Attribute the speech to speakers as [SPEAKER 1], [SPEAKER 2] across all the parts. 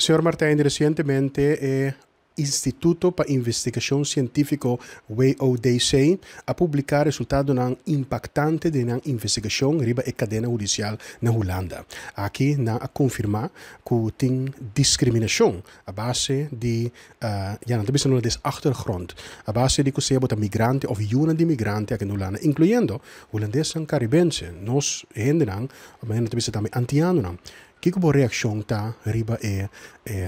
[SPEAKER 1] Senhor Martijn, recientemente Instituto para Investigação Científico WODC a publicar resultado ng impactante de ng investigação riba e cadena judicial na Holanda. Aqui na a confirmar que tem discriminação a base de não te no des achtergrond a base de que se bota migrante of juna de migrante aqui na Holanda, incluyendo holandeses en caribense, nos gente nang, mas não te bisa também antiano nang. Que boa reação tá riba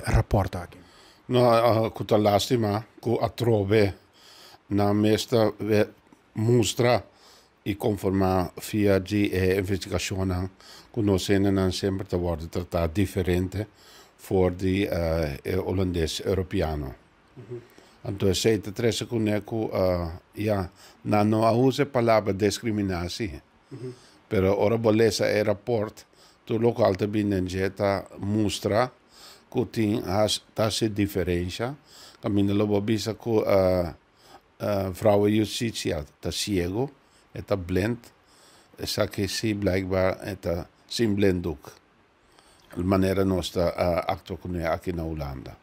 [SPEAKER 1] rapporto aqui?
[SPEAKER 2] No, kuta lastima ku atrove na mesta mostra e conforma via de investigação que nós ainda sempre te worden tratado diferente voor de holandês europeano. Então sei te trece com neco na não usa palavra discriminação, pero ora bolesa é rapport tu local te binnen jeta mostra que tem essa diferença. Caminho lobo bisa que vrouwen justitia está cego, está blind, essa que se blijkbaar está sem blind ook. De maneira nossa actua aqui na Holanda.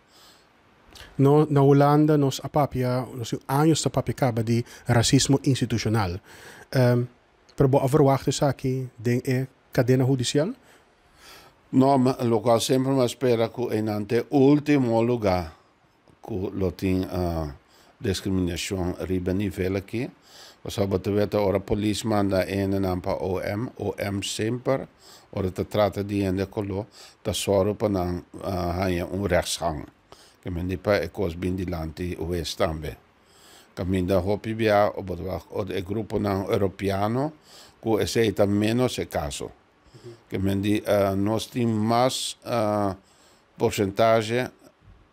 [SPEAKER 1] No, na Holanda nos apapia, nos anos da papicaba de racismo institucional. Pero bo verwachten sa aqui de cadena judicial?
[SPEAKER 2] No, local sempre me espera que em ante último lugar que lo tem discriminação riba nível aqui. Você pode ver ora policeman da en para OM sempre ora te trata de ende colo ta soro para hanya rechtsgang. Que men niet pa ekos bindilanti oes tambe. Caminda hopi bia o de grupo na europeano que aceita menos e caso. Que men di nós tem mais porcentagem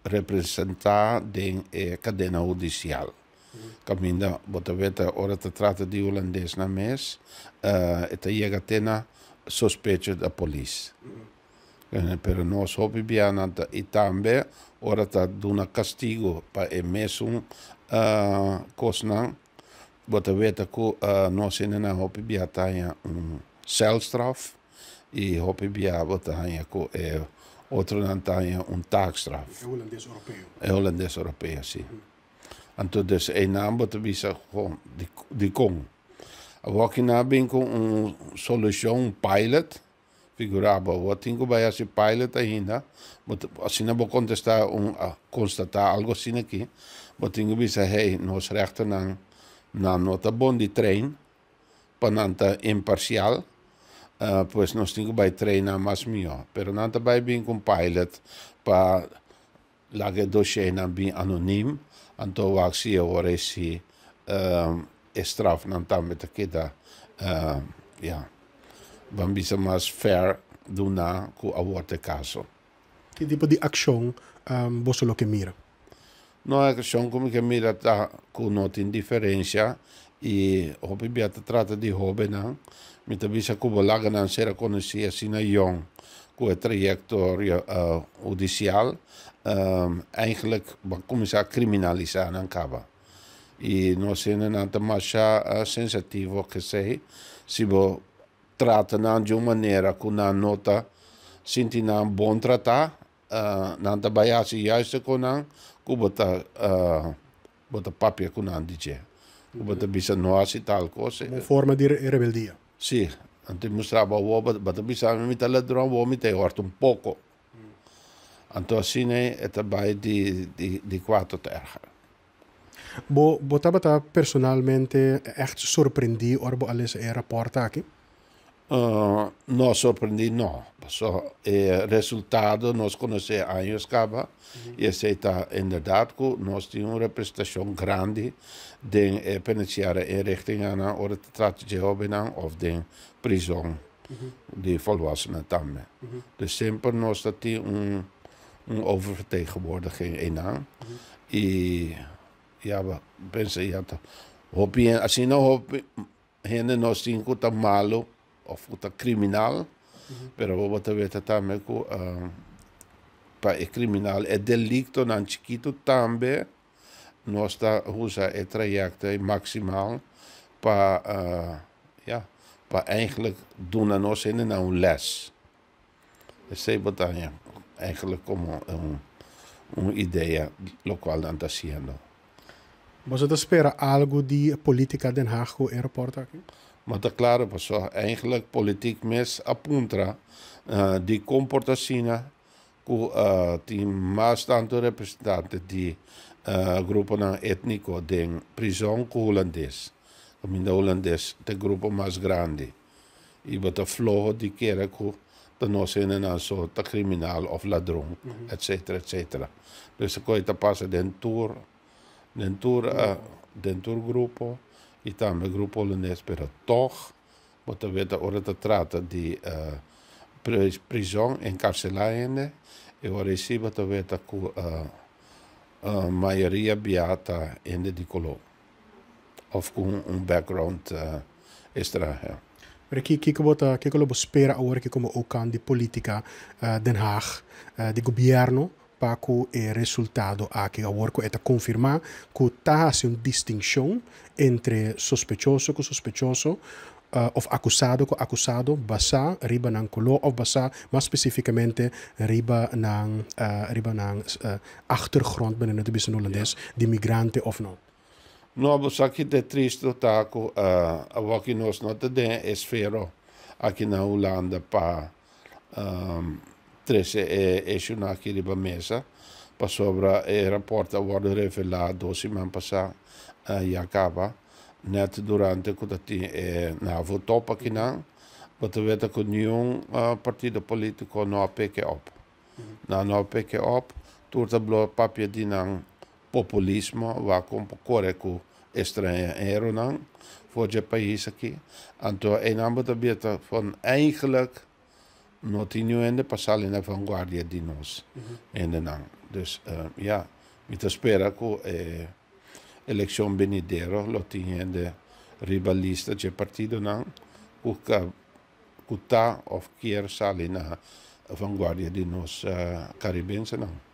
[SPEAKER 2] representar de cadena judicial. Caminda bota veta ora te trata de holandês na mes eta chega tena sospecha da polícia. Pero nós hopi bia nanta e tambe ora está dando castigo para o mesmo coisa bota veta que nós ainda hopi bia tenha celstraf e hopi bia bota tenha que outro não tenha taakstraf.
[SPEAKER 1] É
[SPEAKER 2] holandês europeu, sim. Então dus naam bota bisa gewoon die kon. Aqui na bem com solução pilot. Figurável, wat tingo bij als je pilot ainda, als je nou contestar constatar algo assim aqui, wat tingo bisa hey nos rechten na nota bom de trein, pananta imparcial, pues nos tingo bij treina mais melhor, pero nanta bij bem com pilot para lage dossier na bem anoniem, anto waxi ora esse straf nanta met de kida, van bisa mais fair do na ku aborte caso.
[SPEAKER 1] Que tipo de ação você lo que mira?
[SPEAKER 2] No é ação como que mira tá ku not indiferença e hopi bia te trata de hobby na met bisa ku bolaga na ser conhecia sina jong ku trajectoria judicial eigenlijk começar a criminalizar na cava. E nós sendo na tamasha sensitivo que sei se bo trata de uma maneira que na nota sinti na bom tratar na trabalhar-se juist com na bota papel com na dizer bota bisa nós e tal coisa
[SPEAKER 1] uma forma de rebeldia.
[SPEAKER 2] Sim, antes mostrava o bota bisa me tá ladrão o me te horta pouco então assim é trabalho de quatro terra.
[SPEAKER 1] Botava personalmente echt surpreendido orbo alles rapporta aqui?
[SPEAKER 2] Não surpreendi, não. O resultado nós conhecemos anos caba e aceita inderdaad que nós temos uma representação grande de penitenciária inrichting na hora de tratar de jovem of de prisão de volwassenen também. Dus sempre nós temos oververtegenwoordiging in aan. E ja, penso hopi assim não hopi gente nós temos que tá malo of uta criminal, pero wat weten também que para o criminal é delicto na chiquito também nós está usa o trajecto maximaal para para eigenlijk doen aan ons in les. Dus sei botanya eigenlijk como una idea lo cual están haciendo.
[SPEAKER 1] Você espera algo de política Den Haag com o aeroporto aqui?
[SPEAKER 2] Maar te claro, pues, eigenlijk politiek mes apuntra die comportação que tem mais tanto representante de grupo étnico de prisão holandês. Caminho holandês de grupo mais grande. E bota flow de keren que de nós não sou criminal ou ladrão, etc, etc. Dus coisa passa dentro grupo e também grupo holandês, pero toch, bota veta ora te trata de prisão encarcelada e ora si bota veta que maioria beata in de color of com background estrangeiro.
[SPEAKER 1] Maar que você espera agora que como o can de política Den Haag, de governo, para que o resultado aqui agora que é confirmar que está uma distinção entre sospechoso com sospechoso, of acusado com acusado, basa riba ng color of basa mais especificamente riba ng achtergrond binnen het business Hollandes, de migrante of não.
[SPEAKER 2] No, mas aqui é triste tá que aqui nós não temos esfero aqui na Holanda para trece é aqui de mesa para sobre o rapporto worden revelado semana passada e acaba net durante que na top aqui não, mas weet que nenhum partido político não pick op. Não pick op, tudo blo papia de não populismo waar komt correco estrangeiro não voor het país aqui. Então é nada de beter van eigenlijk não tinha ainda passar na vanguardia de nós ainda não. Dus ja, me espera que eleição venidero lo tinha ainda rivalista de partido não que tá of keer salir na vanguardia de nós caribense não.